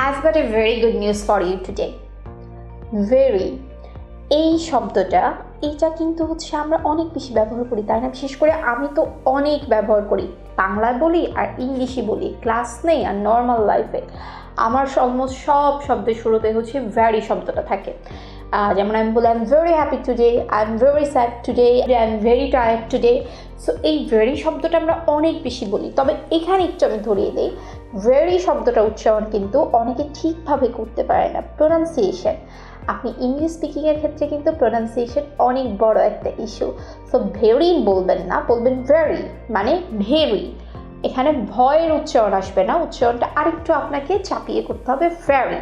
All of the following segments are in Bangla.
I've got a very good news for you today. Very এই শব্দটা এটা কিন্তু হচ্ছে আমরা অনেক বেশি ব্যবহার করি, তাই না? বিশেষ করে আমি তো অনেক ব্যবহার করি, বাংলায় বলি আর ইংলিশে বলি, ক্লাস নেই আর নর্মাল লাইফে আমার অলমোস্ট সব শব্দের শুরুতে হচ্ছে ভেরি শব্দটা থাকে। যেমন আমি বলি I am very happy today, I am very sad today, I am very tired today. So এই ভেরি শব্দটা আমরা অনেক বেশি বলি, তবে এখানে একটু আমি ধরিয়ে দিই, ভেরি শব্দটা উচ্চারণ কিন্তু অনেকে ঠিকভাবে করতে পারে না, প্রোনাউন্সিয়েশন। আপনি ইংলিশ স্পিকিংয়ের ক্ষেত্রে কিন্তু প্রোনাউন্সিয়েশন অনেক বড় একটা ইস্যু। সো ভেরি বলবেন না, বলবেন ভেরি, মানে ভেরি। এখানে ভয়ের উচ্চারণ আসবে না, উচ্চারণটা আরেকটু আপনাকে চাপিয়ে করতে হবে, ভেরি।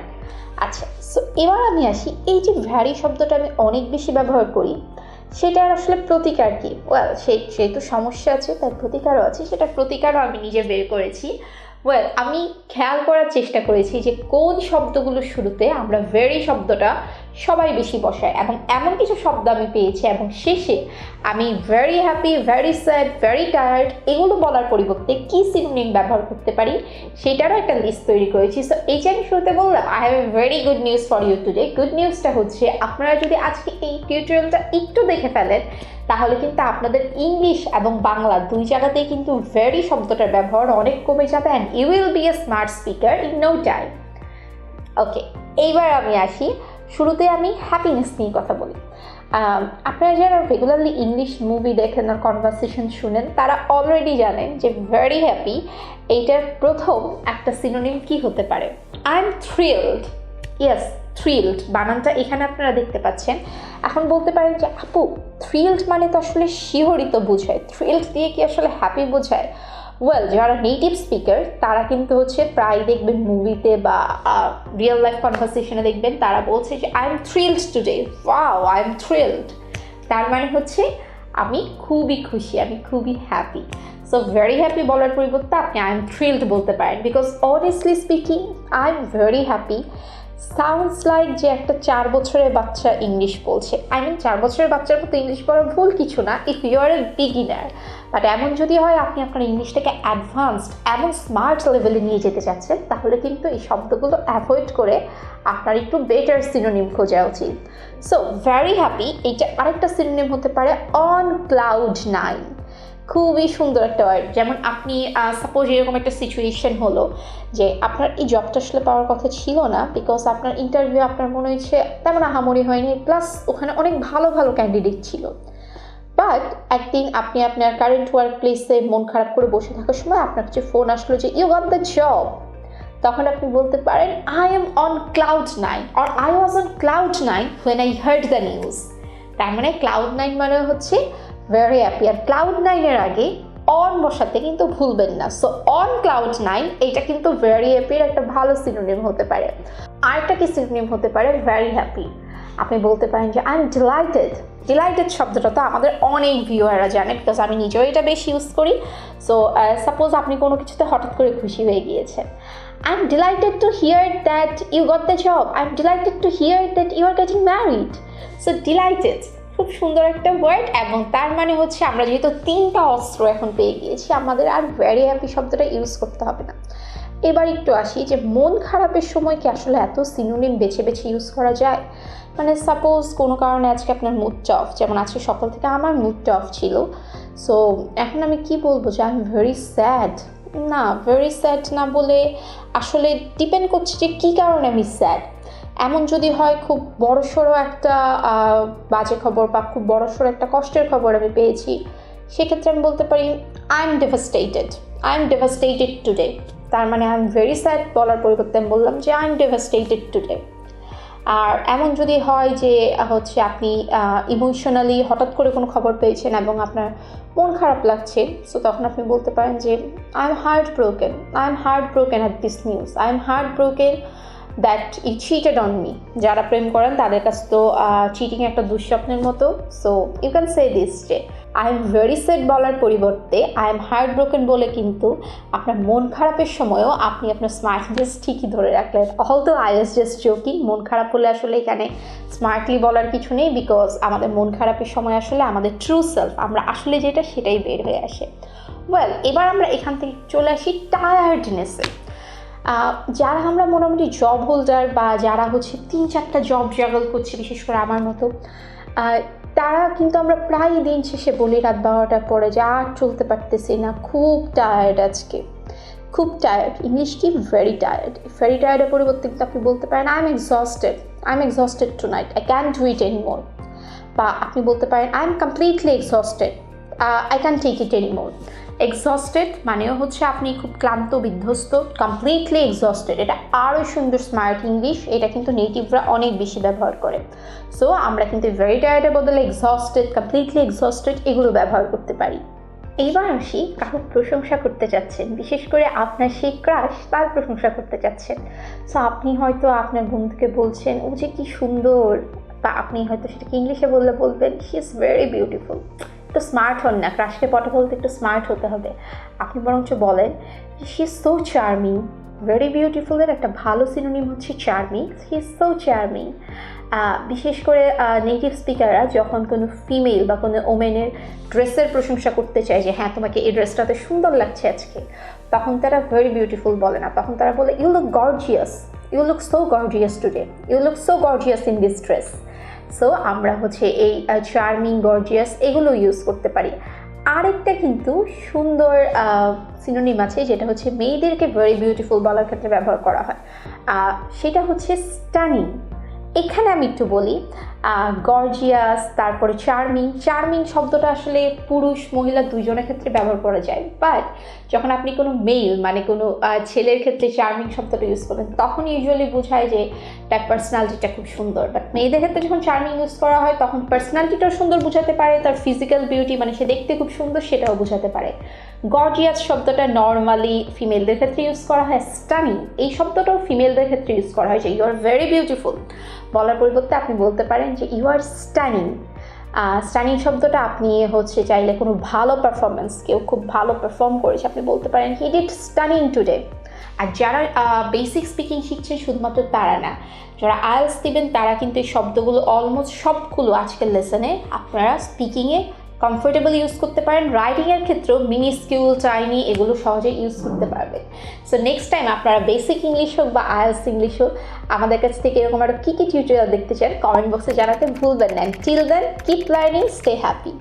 আচ্ছা, সো এবার আমি আসি, এই যে ভ্যারি শব্দটা আমি অনেক বেশি ব্যবহার করি, সেটার আসলে প্রতিকার কি? সেই তো সমস্যা আছে, তার প্রতিকারও আছে, সেটার প্রতিকারও আমি নিজে বের করেছি। আমি খেয়াল করার চেষ্টা করেছি যে কোন শব্দগুলোর শুরুতে আমরা ভেরি শব্দটা সবাই বেশি বসাই, এবং এমন কিছু শব্দ আমি পেয়েছি, এবং শেষে আমি very happy, very sad, very tired এগুলো বলার পরিবর্তে কী সিনোনিম ব্যবহার করতে পারি সেটারও একটা লিস্ট তৈরি করেছি। সো এই যে আমি শুরুতে বললাম I have a very good news for you today. Good নিউজটা হচ্ছে আপনারা যদি আজকে এই টিউটোরিয়ালটা একটু দেখে ফেলেন, তাহলে কিন্তু আপনাদের ইংলিশ এবং বাংলা দুই জায়গাতেই কিন্তু ভেরি শব্দটার ব্যবহার অনেক কমে যাবে, and you will be a smart speaker in no time. Okay, এইবার আমি আসি, শুরুতে আমি হ্যাপিনেস নিয়ে কথা বলি। আপনারা যারা রেগুলারলি ইংলিশ মুভি দেখেন আর কনভারসেশন শুনেন, তারা অলরেডি জানেন যে ভেরি হ্যাপি এইটার প্রথম একটা সিনোনিম কি হতে পারে? I am thrilled. Yes, thrilled বানানটা এখানে আপনারা দেখতে পাচ্ছেন। এখন বলতে পারেন যে আপু, থ্রিলড মানে তো আসলে শিহরিত বোঝায়, থ্রিলড দিয়ে কি আসলে হ্যাপি বোঝায়? যারা নেটিভ স্পিকার তারা কিন্তু হচ্ছে প্রায় দেখবেন মুভিতে বা রিয়েল লাইফ কনভারসেশনে দেখবেন তারা বলছে যে I am thrilled today, wow I am thrilled. তার মানে হচ্ছে আমি খুবই খুশি, আমি খুবই হ্যাপি। সো ভেরি হ্যাপি বলার পরিবর্তে আপনি আই এম থ্রিলড বলতে পারেন, because honestly speaking I am very happy sounds like যে একটা 4 বছরের বাচ্চা ইংলিশ বলছে। 4 বছরের বাচ্চার মতো ইংলিশ পড়া ভুল কিছু না if you are a beginner, but এমন যদি হয় আপনি আপনার ইংলিশটাকে অ্যাডভান্সড এবং স্মার্ট লেভেলে নিয়ে যেতে চাচ্ছেন, তাহলে কিন্তু এই শব্দগুলো অ্যাভয়েড করে আপনার একটু বেটার সিনোনিম খোঁজা উচিত। সো ভেরি হ্যাপি এইটা আরেকটা সিনোনিম হতে পারে অন ক্লাউড নাইন। খুবই সুন্দর একটা ওয়ার্ড। যেমন আপনি সাপোজ এরকম একটা সিচুয়েশন হলো যে আপনার এই জবটা আসলে পাওয়ার কথা ছিল না, বিকজ আপনার ইন্টারভিউ আপনার মনে হয়েছে তেমন আহামরি হয়নি, প্লাস ওখানে অনেক ভালো ভালো ক্যান্ডিডেট ছিল। বাট একদিন আপনি আপনার কারেন্ট ওয়ার্ক প্লেসে মন খারাপ করে বসে থাকার সময় আপনার কাছে ফোন আসলো যে ইউ গট দ্য জব। তখন আপনি বলতে পারেন I M on cloud nine, or I was on cloud nine when I hard the news. তার মানে ক্লাউড নাইন মানে হচ্ছে ভেরি হ্যাপি, আর ক্লাউড নাইনের আগে অন বসাতে কিন্তু ভুলবেন না। সো অন ক্লাউড নাইন এইটা কিন্তু ভেরি হ্যাপির একটা ভালো সিনোনিম হতে পারে। আরেকটা কি সিনোনিম হতে পারে ভেরি হ্যাপি? আপনি বলতে পারেন যে আই এম ডিলাইটেড। ডিলাইটেড শব্দটা তো আমাদের অনেক ভিউয়াররা জানে, বিকজ আমি নিজেও এটা বেশি ইউজ করি। সো সাপোজ আপনি কোনো কিছুতে হঠাৎ করে খুশি হয়ে গিয়েছেন, I am delighted to hear that you got the job, I am delighted to hear that you are getting married. So delighted খুব সুন্দর একটা ওয়ার্ড, এবং তার মানে হচ্ছে আমরা যেহেতু 3টা অস্ত্র এখন পেয়ে গিয়েছি, আমাদের আর ভেরি হ্যাপি শব্দটা ইউজ করতে হবে না। এবার একটু আসি যে মন খারাপের সময় কি আসলে এত সিনোনিম বেছে বেছে ইউজ করা যায়? মানে সাপোজ কোনো কারণে আজকে আপনার মুডটা অফ, যেমন আজকে সকাল থেকে আমার মুডটা অফ ছিল। সো এখন আমি কি বলবো যে আই এম ভেরি স্যাড? না, ভেরি স্যাড না বলে আসলে ডিপেন্ড করছে যে কী কারণে আমি স্যাড। এমন যদি হয় খুব বড়সড় একটা বাজে খবর বা খুব বড়সড় একটা কষ্টের খবর আমি পেয়েছি, সেক্ষেত্রে আমি বলতে পারি I am devastated, I am devastated today. তার মানে আই এম ভেরি স্যাড বলার পরিবর্তে আমি বললাম যে আই এম ডেভাস্টেটেড টুডে। আর এমন যদি হয় যে হচ্ছে আপনি ইমোশনালি হঠাৎ করে কোনো খবর পেয়েছেন এবং আপনার মন খারাপ লাগছে, সো তখন আপনি বলতে পারেন যে I M heart broken, I am heart broken at this news, I am heart broken that E cheated on me. যারা প্রেম করেন তাদের কাছে তো চিটিং একটা দুঃস্বপ্নের মতো। So you can say this যে আই এম ভেরি স্যাড বলার পরিবর্তে আই এম হার্ট ব্রোকেন বলে কিন্তু আপনার মন খারাপের সময়ও আপনি আপনার স্মার্টনেস ঠিকই ধরে রাখলেন। Although I was just joking, মন খারাপ হলে আসলে এখানে স্মার্টলি বলার কিছু নেই, বিকজ আমাদের মন খারাপের সময় আসলে আমাদের ট্রু সেলফ, আমরা আসলে যেটা সেটাই বের হয়ে আসে। এবার আমরা এখান থেকে চলে আসি টায়ার্ডনেসে। যারা আমরা মোটামুটি জব হোল্ডার বা যারা হচ্ছে 3-4টা জব জাগল করছে, বিশেষ করে আমার মতো, তারা কিন্তু আমরা প্রায় দিন শেষে বলি রাত 12টার পরে যে আর চলতে পারতেছি না, খুব টায়ার্ড আজকে, খুব টায়ার্ড। ইংলিশ কি ভেরি টায়ার্ড। ভেরি টায়ার্ডের পরিবর্তে কিন্তু আপনি বলতে পারেন I am exhausted tonight, I can't do it anymore. বা আপনি বলতে পারেন I am completely exhausted, I can take it anymore. Exhausted মানেও হচ্ছে আপনি খুব ক্লান্ত, বিধ্বস্ত। কমপ্লিটলি এক্সস্টেড এটা আরও সুন্দর স্মার্ট ইংলিশ, এটা কিন্তু নেটিভরা অনেক বেশি ব্যবহার করে। সো আমরা কিন্তু ভেরি টায়ার্ডের বদলে এক্সস্টেড, কমপ্লিটলি এক্সস্টেড এগুলো ব্যবহার করতে পারি। এইবার আসি, কারো প্রশংসা করতে চাচ্ছেন, বিশেষ করে আপনার সেই ক্রাশ, তার প্রশংসা করতে চাচ্ছেন। সো আপনি হয়তো আপনার বন্ধুকে বলছেন ও যে কি সুন্দর, বা আপনি হয়তো সেটাকে ইংলিশে বললে বলবেন শি ইজ ভেরি বিউটিফুল। একটু স্মার্ট হন না, ক্রাশকে পটাতে বলতে একটু স্মার্ট হতে হবে। আপনি বরঞ্চ বলেন she is so charming. Very বিউটিফুলের একটা ভালো সিনোনিম হচ্ছে charming. She is so charming. বিশেষ করে নেটিভ স্পিকাররা যখন কোনো ফিমেল বা কোনো ওমেনের ড্রেসের প্রশংসা করতে চায় যে হ্যাঁ তোমাকে এই ড্রেসটাতে সুন্দর লাগছে আজকে, তখন তারা ভেরি বিউটিফুল বলে না, তখন তারা বলে you look gorgeous, you look so gorgeous today, you look so gorgeous in this dress. So আমরা হচ্ছে এই চার্মিং, গর্জিয়াস এগুলো ইউজ করতে পারি। আরেকটা কিন্তু সুন্দর সিনোনিম আছে যেটা হচ্ছে মেয়েদেরকে ভেরি বিউটিফুল বলার ক্ষেত্রে ব্যবহার করা হয়, সেটা হচ্ছে স্টানিং। এখানে আমি একটু বলি গর্জিয়াস, তারপরে চার্মিং শব্দটা আসলে পুরুষ মহিলা দুইজনের ক্ষেত্রে ব্যবহার করা যায়, বাট যখন আপনি কোনো মেল মানে কোনো ছেলের ক্ষেত্রে চার্মিং শব্দটা ইউজ করেন তখন ইউজুয়ালি বোঝায় যে তার পার্সোনালিটিটা খুব সুন্দর। বাট মেয়েদের ক্ষেত্রে যখন চার্মিং ইউজ করা হয় তখন পার্সোনালিটিটাও সুন্দর বোঝাতে পারে, তার ফিজিক্যাল বিউটি মানে সে দেখতে খুব সুন্দর সেটাও বোঝাতে পারে। গর্জিয়াস শব্দটা নর্মালি ফিমেলদের ক্ষেত্রে ইউজ করা হয়। স্টানিং এই শব্দটাও ফিমেলদের ক্ষেত্রে ইউজ করা হয় যে ইউ আর ভেরি বিউটিফুল বলার পরিবর্তে আপনি বলতে পারেন যে ইউ আর স্টানিং। স্টানিং শব্দটা আপনি হচ্ছে চাইলে কোনো ভালো পারফরমেন্স, কেউ খুব ভালো পারফর্ম করেছে, আপনি বলতে পারেন হি ডিড স্টানিং টুডে। আর যারা বেসিক স্পিকিং শিখছেন শুধুমাত্র তারা না, যারা আইএলটিএস দিবেন তারা কিন্তু এই শব্দগুলো অলমোস্ট সবগুলো আজকের লেসনে আপনারা স্পিকিংয়ে কমফোর্টেবল ইউজ করতে পারেন। রাইটিংয়ের ক্ষেত্রেও মিনিস্কিউল, টাইনি এগুলো সহজে ইউজ করতে পারবেন। সো নেক্সট টাইম আপনারা বেসিক ইংলিশ হোক বা আইএলটিএস ইংলিশ হোক আমাদের কাছ থেকে এরকম আরও কী টিউটোরিয়াল দেখতে চান কমেন্ট বক্সে জানাতে ভুলবেন না। Till then keep learning, stay happy.